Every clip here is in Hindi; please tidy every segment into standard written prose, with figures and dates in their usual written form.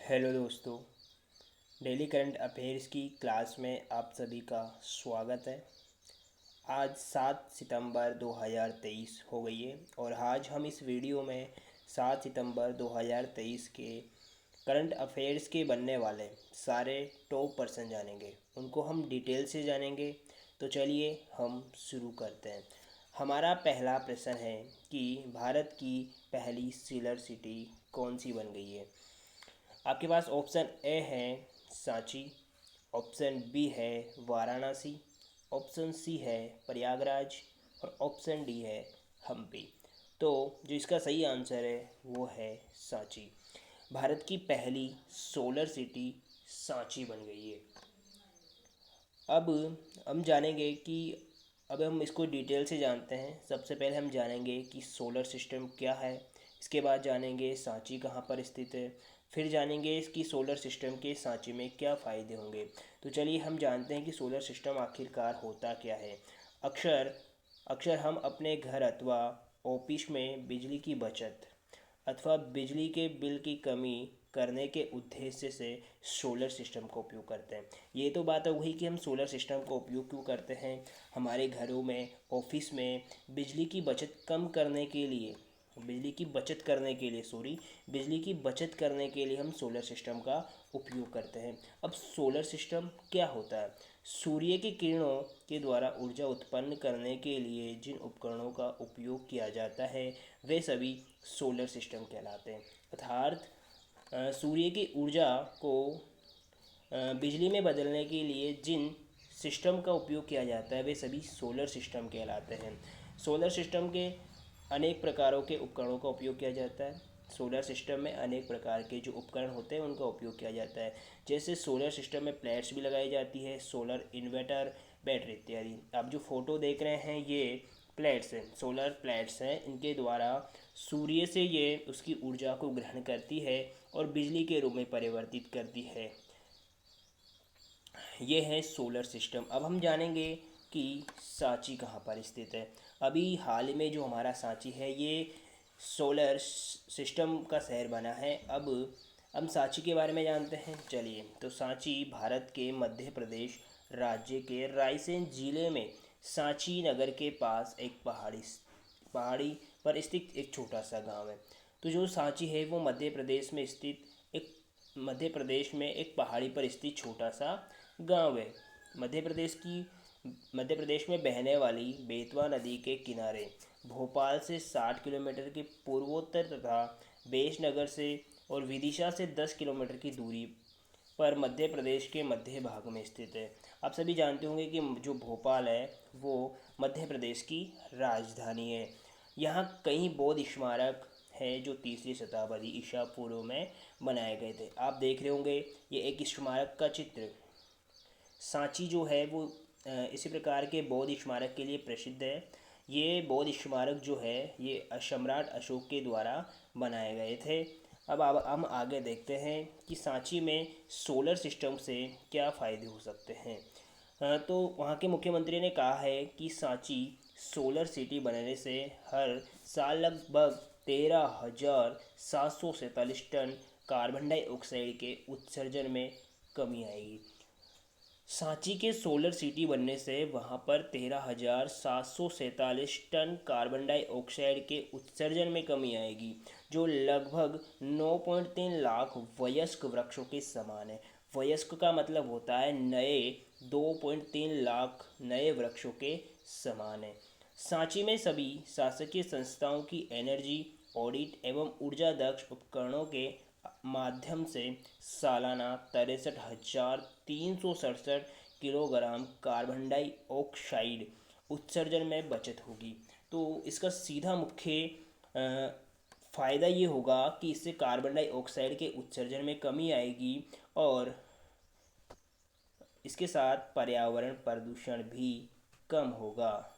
हेलो दोस्तों। डेली करंट अफेयर्स की क्लास में आप सभी का स्वागत है। आज 7 सितंबर 2023 हो गई है और आज हम इस वीडियो में 7 सितंबर 2023 के करंट अफेयर्स के बनने वाले सारे टॉप पर्सन जानेंगे, उनको हम डिटेल से जानेंगे। तो चलिए हम शुरू करते हैं। हमारा पहला प्रश्न है कि भारत की पहली सिलर सिटी कौन सी बन गई है। आपके पास ऑप्शन ए है सांची, ऑप्शन बी है वाराणसी, ऑप्शन सी है प्रयागराज और ऑप्शन डी है हम्पी। तो जो इसका सही आंसर है वो है सांची। भारत की पहली सोलर सिटी सांची बन गई है। अब हम जानेंगे कि अब हम इसको डिटेल से जानते हैं। सबसे पहले हम जानेंगे कि सोलर सिस्टम क्या है, इसके बाद जानेंगे सांची कहाँ पर स्थित है, फिर जानेंगे इसकी सोलर सिस्टम के सांची में क्या फ़ायदे होंगे। तो चलिए हम जानते हैं कि सोलर सिस्टम आखिरकार होता क्या है। अक्सर अक्सर हम अपने घर अथवा ऑफिस में बिजली की बचत अथवा बिजली के बिल की कमी करने के उद्देश्य से सोलर सिस्टम का उपयोग करते हैं। ये तो बात है वही कि हम सोलर सिस्टम का उपयोग क्यों करते हैं। हमारे घरों में, ऑफिस में बिजली की बचत कम करने के लिए बिजली की बचत करने के लिए सॉरी बिजली की बचत करने के लिए हम सोलर सिस्टम का उपयोग करते हैं। अब सोलर सिस्टम क्या होता है। सूर्य की किरणों के द्वारा ऊर्जा उत्पन्न करने के लिए जिन उपकरणों का उपयोग किया जाता है वे सभी सोलर सिस्टम कहलाते हैं। अर्थात सूर्य की ऊर्जा को बिजली में बदलने के लिए जिन सिस्टम का उपयोग किया जाता है वे सभी सोलर सिस्टम कहलाते हैं। सोलर सिस्टम के अनेक प्रकारों के उपकरणों का उपयोग किया जाता है। सोलर सिस्टम में अनेक प्रकार के जो उपकरण होते हैं उनका उपयोग किया जाता है। जैसे सोलर सिस्टम में प्लेट्स भी लगाई जाती है, सोलर इन्वर्टर, बैटरी इत्यादि। आप जो फोटो देख रहे हैं ये प्लेट्स हैं, सोलर प्लेट्स हैं। इनके द्वारा सूर्य से ये उसकी ऊर्जा को ग्रहण करती है और बिजली के रूप में परिवर्तित करती है। ये है सोलर सिस्टम। अब हम जानेंगे कि सांची कहाँ पर स्थित है। अभी हाल में जो हमारा सांची है ये सोलर सिस्टम का शहर बना है। अब हम सांची के बारे में जानते हैं। चलिए, तो सांची भारत के मध्य प्रदेश राज्य के रायसेन जिले में सांची नगर के पास एक पहाड़ी पर स्थित एक छोटा सा गांव है। तो जो सांची है वो मध्य प्रदेश में एक पहाड़ी पर स्थित छोटा सा गांव है। मध्य प्रदेश में बहने वाली बेतवा नदी के किनारे भोपाल से 60 किलोमीटर के पूर्वोत्तर तथा बेसनगर से और विदिशा से 10 किलोमीटर की दूरी पर मध्य प्रदेश के मध्य भाग में स्थित है। आप सभी जानते होंगे कि जो भोपाल है वो मध्य प्रदेश की राजधानी है। यहाँ कई बौद्ध स्मारक हैं जो तीसरी शताब्दी ईसा पूर्व में बनाए गए थे। आप देख रहे होंगे ये एक स्मारक का चित्र। सांची जो है वो इसी प्रकार के बौद्ध स्मारक के लिए प्रसिद्ध है। ये बौद्ध स्मारक जो है ये सम्राट अशोक के द्वारा बनाए गए थे। अब हम आगे देखते हैं कि सांची में सोलर सिस्टम से क्या फ़ायदे हो सकते हैं। तो वहाँ के मुख्यमंत्री ने कहा है कि सांची सोलर सिटी बनने से हर साल लगभग 13,747 टन कार्बन डाइऑक्साइड के उत्सर्जन में कमी आएगी। सांची के सोलर सिटी बनने से वहाँ पर 13,747 टन कार्बन डाइऑक्साइड के उत्सर्जन में कमी आएगी, जो लगभग 9.3 लाख वयस्क वृक्षों के समान है। वयस्क का मतलब होता है नए, 2.3 लाख नए वृक्षों के समान है। सांची में सभी शासकीय संस्थाओं की एनर्जी ऑडिट एवं ऊर्जा दक्ष उपकरणों के माध्यम से सालाना 63,367 किलोग्राम कार्बन डाइऑक्साइड उत्सर्जन में बचत होगी। तो इसका सीधा मुख्य फ़ायदा ये होगा कि इससे कार्बन डाइऑक्साइड के उत्सर्जन में कमी आएगी और इसके साथ पर्यावरण प्रदूषण भी कम होगा।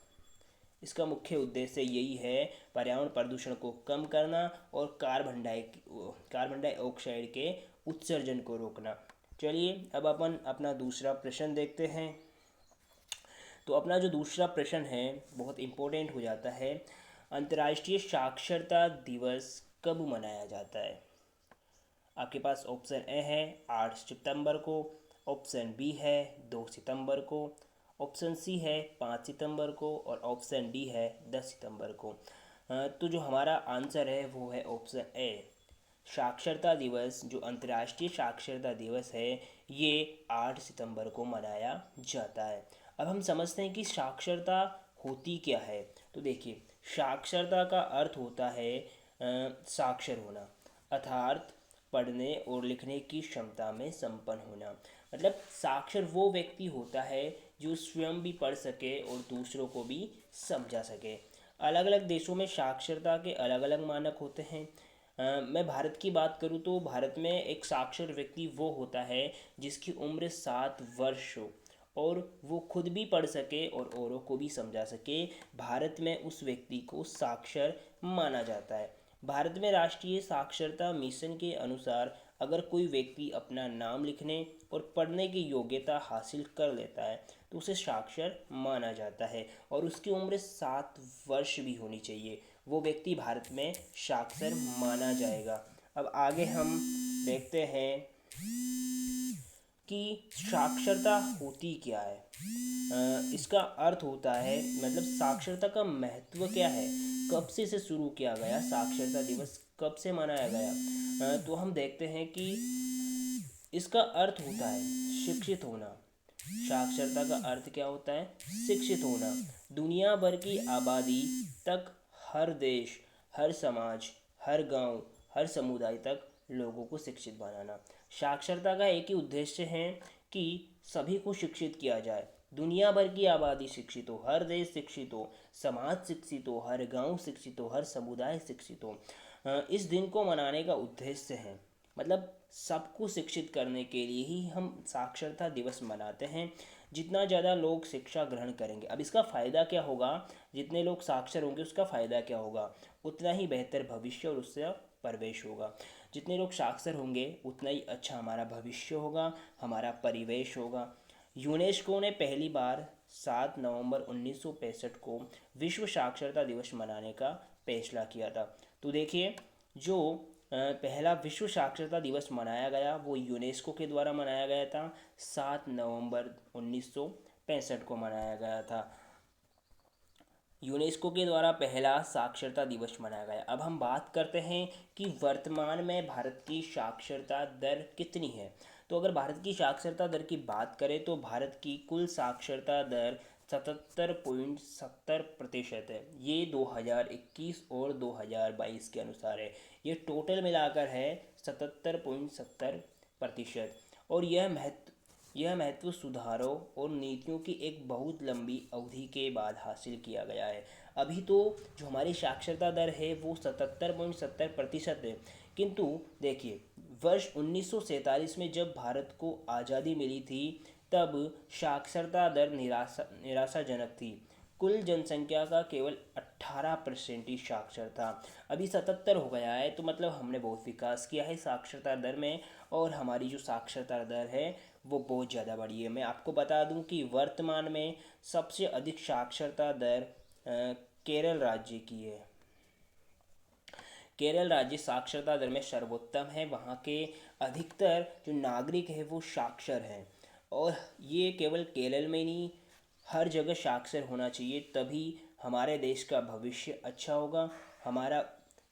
इसका मुख्य उद्देश्य यही है, पर्यावरण प्रदूषण को कम करना और कार्बन डाइऑक्साइड के उत्सर्जन को रोकना। चलिए अब अपन अपना दूसरा प्रश्न देखते हैं। तो अपना जो दूसरा प्रश्न है बहुत इम्पोर्टेंट हो जाता है। अंतर्राष्ट्रीय साक्षरता दिवस कब मनाया जाता है। आपके पास ऑप्शन ए है 8 सितंबर को, ऑप्शन बी है 2 सितंबर को, ऑप्शन सी है 5 सितंबर को और ऑप्शन डी है 10 सितंबर को। तो जो हमारा आंसर है वो है ऑप्शन ए। साक्षरता दिवस, जो अंतर्राष्ट्रीय साक्षरता दिवस है, ये 8 सितंबर को मनाया जाता है। अब हम समझते हैं कि साक्षरता होती क्या है। तो देखिए, साक्षरता का अर्थ होता है साक्षर होना, अर्थात पढ़ने और लिखने की क्षमता में संपन्न होना। मतलब साक्षर वो व्यक्ति होता है जो स्वयं भी पढ़ सके और दूसरों को भी समझा सके। अलग अलग देशों में साक्षरता के अलग अलग मानक होते हैं। मैं भारत की बात करूँ तो भारत में एक साक्षर व्यक्ति वो होता है जिसकी उम्र 7 वर्ष हो और वो खुद भी पढ़ सके और औरों को भी समझा सके। भारत में उस व्यक्ति को साक्षर माना जाता है। भारत में राष्ट्रीय साक्षरता मिशन के अनुसार अगर कोई व्यक्ति अपना नाम लिखने और पढ़ने की योग्यता हासिल कर लेता है तो उसे साक्षर माना जाता है और उसकी उम्र 7 वर्ष भी होनी चाहिए। वो व्यक्ति भारत में साक्षर माना जाएगा। अब आगे हम देखते हैं कि साक्षरता होती क्या है। इसका अर्थ होता है, मतलब साक्षरता का महत्व क्या है, कब से इसे शुरू किया गया, साक्षरता दिवस कब से मनाया गया। तो हम देखते हैं कि इसका अर्थ होता है शिक्षित होना। साक्षरता का अर्थ क्या होता है? शिक्षित होना। दुनिया भर की आबादी तक, हर देश, हर समाज, हर गांव, हर समुदाय तक लोगों को शिक्षित बनाना। साक्षरता का एक ही उद्देश्य है कि सभी को शिक्षित किया जाए। दुनिया भर की आबादी शिक्षित हो, हर देश शिक्षित हो, समाज शिक्षित हो, हर गांव शिक्षित हो, हर समुदाय शिक्षित हो। इस दिन को मनाने का उद्देश्य है, मतलब सबको शिक्षित करने के लिए ही हम साक्षरता दिवस मनाते हैं। जितना ज़्यादा लोग शिक्षा ग्रहण करेंगे, अब इसका फ़ायदा क्या होगा, जितने लोग साक्षर होंगे उसका फ़ायदा क्या होगा, उतना ही बेहतर भविष्य और उससे परिवेश होगा। जितने लोग साक्षर होंगे उतना ही अच्छा हमारा भविष्य होगा, हमारा परिवेश होगा। यूनेस्को ने पहली बार 7 नवंबर 1965 को विश्व साक्षरता दिवस मनाने का फैसला किया था। तो देखिए, जो पहला विश्व साक्षरता दिवस मनाया गया वो यूनेस्को के द्वारा मनाया गया था। 7 नवंबर 1965 को मनाया गया था। यूनेस्को के द्वारा पहला साक्षरता दिवस मनाया गया। अब हम बात करते हैं कि वर्तमान में भारत की साक्षरता दर कितनी है। तो अगर भारत की साक्षरता दर की बात करें तो भारत की कुल साक्षरता दर 77.70% है। ये 2021 और 2022 के अनुसार है। ये टोटल मिलाकर है 77.70%। और यह महत्व सुधारों और नीतियों की एक बहुत लंबी अवधि के बाद हासिल किया गया है। अभी तो जो हमारी साक्षरता दर है वो 77.70% है, किंतु देखिए, वर्ष 1947 में जब भारत को आज़ादी मिली थी तब साक्षरता दर निराशाजनक थी। कुल जनसंख्या का केवल 18% ही साक्षर था। अभी 77 हो गया है, तो मतलब हमने बहुत विकास किया है साक्षरता दर में और हमारी जो साक्षरता दर है वो बहुत ज़्यादा बढ़ी है। मैं आपको बता दूं कि वर्तमान में सबसे अधिक साक्षरता दर केरल राज्य की है। केरल राज्य साक्षरता दर में सर्वोत्तम है। वहाँ के अधिकतर जो नागरिक हैं वो साक्षर हैं और ये केवल केरल में नहीं, हर जगह साक्षर होना चाहिए, तभी हमारे देश का भविष्य अच्छा होगा, हमारा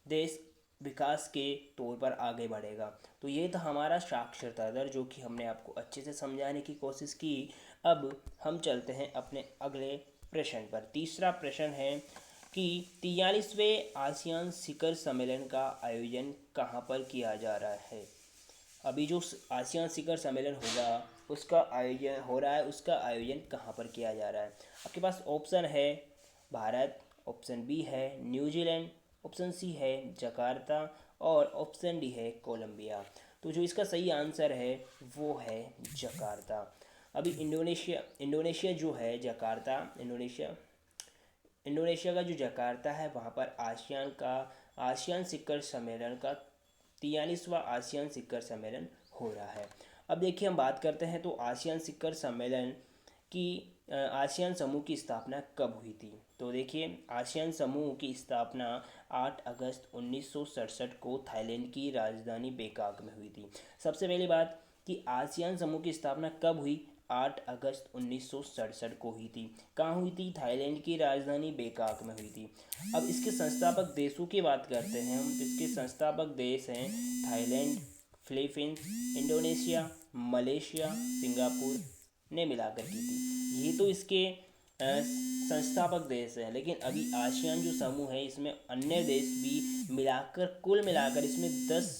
देश विकास के तौर पर आगे बढ़ेगा। तो ये था हमारा साक्षरता दर, जो कि हमने आपको अच्छे से समझाने की कोशिश की। अब हम चलते हैं अपने अगले प्रश्न पर। तीसरा प्रश्न है कि 43वें आसियान शिखर सम्मेलन का आयोजन कहाँ पर किया जा रहा है। अभी जो आसियान शिखर सम्मेलन होगा उसका आयोजन हो रहा है, उसका आयोजन कहाँ पर किया जा रहा है। आपके पास ऑप्शन है भारत, ऑप्शन बी है न्यूजीलैंड, ऑप्शन सी है जकार्ता और ऑप्शन डी है कोलंबिया। तो जो इसका सही आंसर है वो है जकार्ता। अभी इंडोनेशिया जो है जकार्ता, इंडोनेशिया का जो जकार्ता है वहाँ पर आसियान शिखर सम्मेलन का 43वां आसियान शिखर सम्मेलन हो रहा है। अब देखिए, हम बात करते हैं तो आसियान शिखर सम्मेलन की आसियान समूह की स्थापना कब हुई थी? तो देखिए, आसियान समूह की स्थापना 8 अगस्त 1967 को थाईलैंड की राजधानी बैंकॉक में हुई थी। सबसे पहली बात कि आसियान समूह की स्थापना कब हुई? 8 अगस्त 1967 को हुई थी। कहाँ हुई थी? थाईलैंड की राजधानी बैंकॉक में हुई थी। अब इसके संस्थापक देशों की बात करते हैं हम। इसके संस्थापक देश हैं Thailand, Philippines, Indonesia, Malaysia, Singapore ने मिलाकर की थी। ये तो इसके संस्थापक देश हैं। लेकिन अभी आसियान जो समूह है इसमें अन्य देश भी मिलाकर, कुल मिलाकर इसमें 10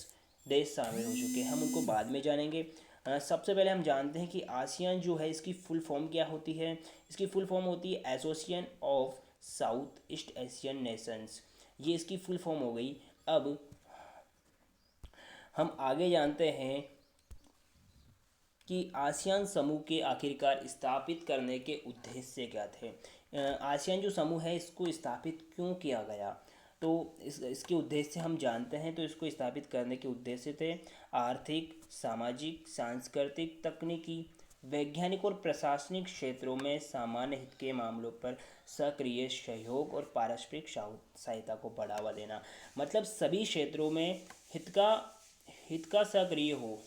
देश शामिल हो चुके हैं। हम उनको बाद में जानेंगे। सबसे पहले हम जानते हैं कि आसियान जो है इसकी फुल फॉर्म क्या होती है। इसकी फुल फॉर्म होती है association of south east Asian Nations. ये इसकी फुल फॉर्म हो गई। अब हम आगे जानते हैं कि आसियान समूह के आखिरकार स्थापित करने के उद्देश्य क्या थे। आसियान जो समूह है इसको स्थापित क्यों किया गया? तो इसके उद्देश्य हम जानते हैं। तो इसको स्थापित करने के उद्देश्य थे आर्थिक, सामाजिक, सांस्कृतिक, तकनीकी, वैज्ञानिक और प्रशासनिक क्षेत्रों में सामान्य हित के मामलों पर सक्रिय सहयोग और पारस्परिक सहायता को बढ़ावा देना। मतलब सभी क्षेत्रों में हित का सक्रिय हो,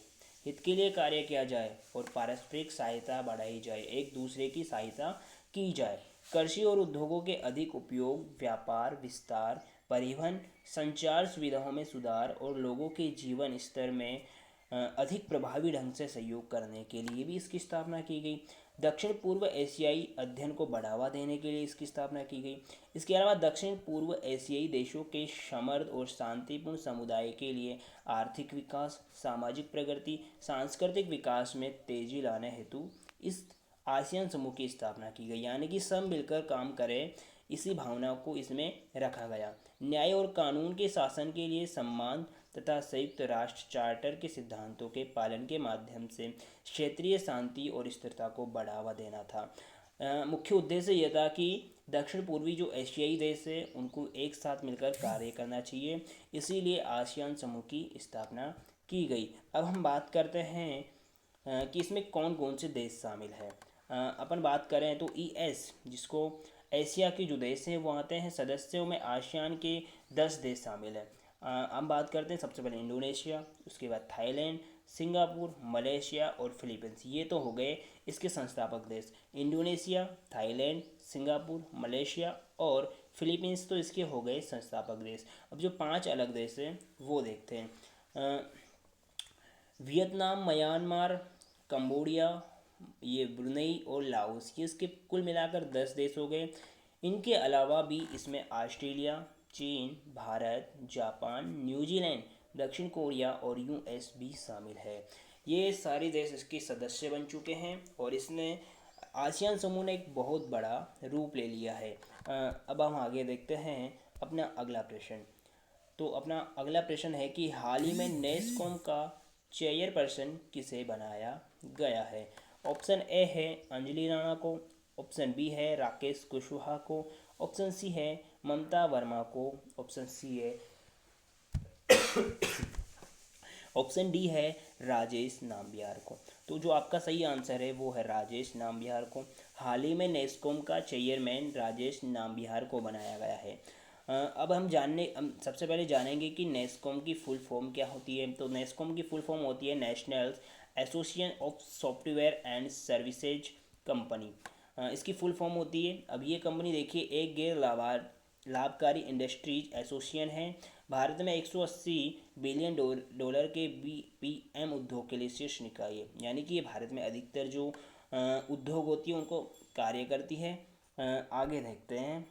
हित के लिए कार्य किया जाए और पारस्परिक सहायता बढ़ाई जाए, एक दूसरे की सहायता की जाए। कृषि और उद्योगों के अधिक उपयोग, व्यापार विस्तार, परिवहन, संचार सुविधाओं में सुधार और लोगों के जीवन स्तर में अधिक प्रभावी ढंग से सहयोग करने के लिए भी इसकी स्थापना की गई। दक्षिण पूर्व एशियाई अध्ययन को बढ़ावा देने के लिए इसकी स्थापना की गई। इसके अलावा दक्षिण पूर्व एशियाई देशों के समृद्ध और शांतिपूर्ण समुदाय के लिए आर्थिक विकास, सामाजिक प्रगति, सांस्कृतिक विकास में तेजी लाने हेतु इस आसियान समूह की स्थापना की गई। यानी कि सब मिलकर काम करें, इसी भावना को इसमें रखा गया। न्याय और कानून के शासन के लिए सम्मान तथा संयुक्त राष्ट्र चार्टर के सिद्धांतों के पालन के माध्यम से क्षेत्रीय शांति और स्थिरता को बढ़ावा देना था। मुख्य उद्देश्य यह था कि दक्षिण पूर्वी जो एशियाई देश है उनको एक साथ मिलकर कार्य करना चाहिए, इसीलिए आसियान समूह की स्थापना की गई। अब हम बात करते हैं कि इसमें कौन कौन से देश शामिल हैं। अपन बात करें तो ईएस, जिसको एशिया के जो देश हैं वो आते हैं। सदस्यों में आसियान के 10 देश शामिल हैं। हम बात करते हैं सबसे पहले इंडोनेशिया, उसके बाद थाईलैंड, सिंगापुर, मलेशिया और फिलीपींस। ये तो हो गए इसके संस्थापक देश। इंडोनेशिया, थाईलैंड, सिंगापुर, मलेशिया और फिलीपींस तो इसके हो गए संस्थापक देश। अब जो 5 अलग देश हैं वो देखते हैं। वियतनाम, म्यांमार, कंबोडिया, ये ब्रुनई और लाओस, ये इसके कुल मिलाकर 10 देश हो गए। इनके अलावा भी इसमें ऑस्ट्रेलिया, चीन, भारत, जापान, न्यूजीलैंड, दक्षिण कोरिया और यूएस भी शामिल है। ये सारे देश इसके सदस्य बन चुके हैं और इसने आसियान समूह ने एक बहुत बड़ा रूप ले लिया है। अब हम आगे देखते हैं अपना अगला प्रश्न। तो अपना अगला प्रश्न है कि हाल ही में नेस्कॉम का चेयरपर्सन किसे बनाया गया है? ऑप्शन ए है अंजलि राणा को, ऑप्शन बी है राकेश कुशवाहा को, ऑप्शन सी है ममता वर्मा को, ऑप्शन सी है ऑप्शन डी है राजेश नाम्बियार को। तो जो आपका सही आंसर है वो है राजेश नाम्बियार को। हाल ही में नेस्कॉम का चेयरमैन राजेश नाम्बियार को बनाया गया है। अब हम सबसे पहले जानेंगे कि नेस्कॉम की फुल फॉर्म क्या होती है। तो नेस्कॉम की फुल फॉर्म होती है national association of software and services company. इसकी फुल फॉर्म होती है। अब ये कंपनी देखिए एक गैर लाभकारी इंडस्ट्रीज एसोसिएशन है। भारत में 180 बिलियन डॉलर के बीपीएम उद्योग के लिए शीर्ष निकाय है। यानी कि ये भारत में अधिकतर जो उद्योग होती है उनको कार्य करती है। आगे देखते हैं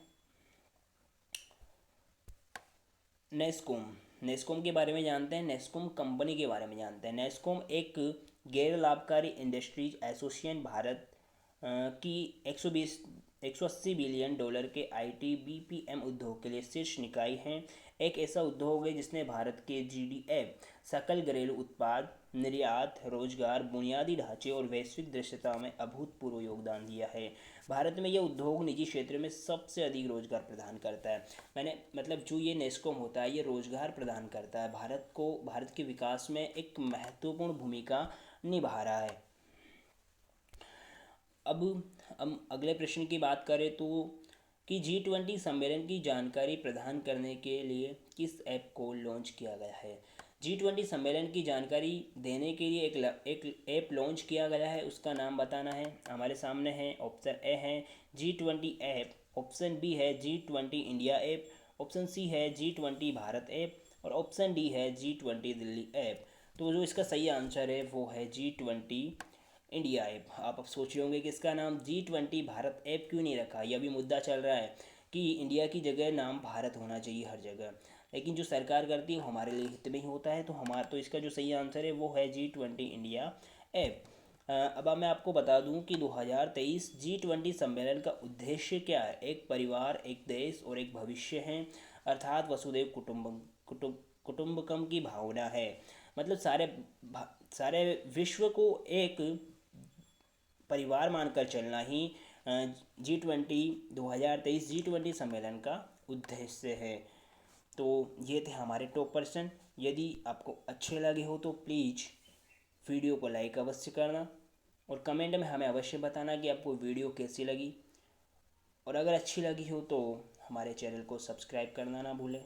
नेस्कॉम के बारे में जानते हैं। नेस्कॉम कंपनी के बारे में जानते हैं। नेस्कॉम एक गैर लाभकारी इंडस्ट्रीज एसोसिएशन भारत की 180 बिलियन डॉलर के आईटी बीपीएम उद्योग के लिए शीर्ष निकाय है। एक ऐसा उद्योग है जिसने भारत के जीडीएफ, सकल घरेलू उत्पाद, निर्यात, रोजगार, बुनियादी ढांचे और वैश्विक दृश्यता में अभूतपूर्व योगदान दिया है। भारत में यह उद्योग निजी क्षेत्र में सबसे अधिक रोजगार प्रदान करता है। जो ये नेस्कॉम होता है ये रोजगार प्रदान करता है, भारत के विकास में एक महत्वपूर्ण भूमिका निभा रहा है। अब हम अगले प्रश्न की बात करें तो कि G20 सम्मेलन की जानकारी प्रदान करने के लिए किस ऐप को लॉन्च किया गया है। G20 सम्मेलन की जानकारी देने के लिए एक ऐप लॉन्च किया गया है, उसका नाम बताना है। हमारे सामने है, ऑप्शन ए है G20 ऐप, ऑप्शन बी है G20 India app, option C है G20 भारत ऐप और ऑप्शन डी है G20 दिल्ली ऐप। तो जो इसका सही आंसर है वो है G20 इंडिया ऐप। आप अब सोच रहे होंगे कि इसका नाम G20 भारत ऐप क्यों नहीं रखा। यह भी मुद्दा चल रहा है कि इंडिया की जगह नाम भारत होना चाहिए हर जगह, लेकिन जो सरकार करती है वो हमारे लिए हित में ही होता है। तो इसका जो सही आंसर है वो है G20 इंडिया ऐप। अब मैं आपको बता दूं कि 2023 G20 सम्मेलन का उद्देश्य क्या है। एक परिवार, एक देश और एक भविष्य है, अर्थात वसुधैव कुटुंबकम की भावना है। मतलब सारे विश्व को एक परिवार मानकर चलना ही G20 2023 G20 सम्मेलन का उद्देश्य है। तो ये थे हमारे टॉप पर्सन। यदि आपको अच्छे लगे हो तो प्लीज़ वीडियो को लाइक अवश्य करना और कमेंट में हमें अवश्य बताना कि आपको वीडियो कैसी लगी। और अगर अच्छी लगी हो तो हमारे चैनल को सब्सक्राइब करना ना भूलें।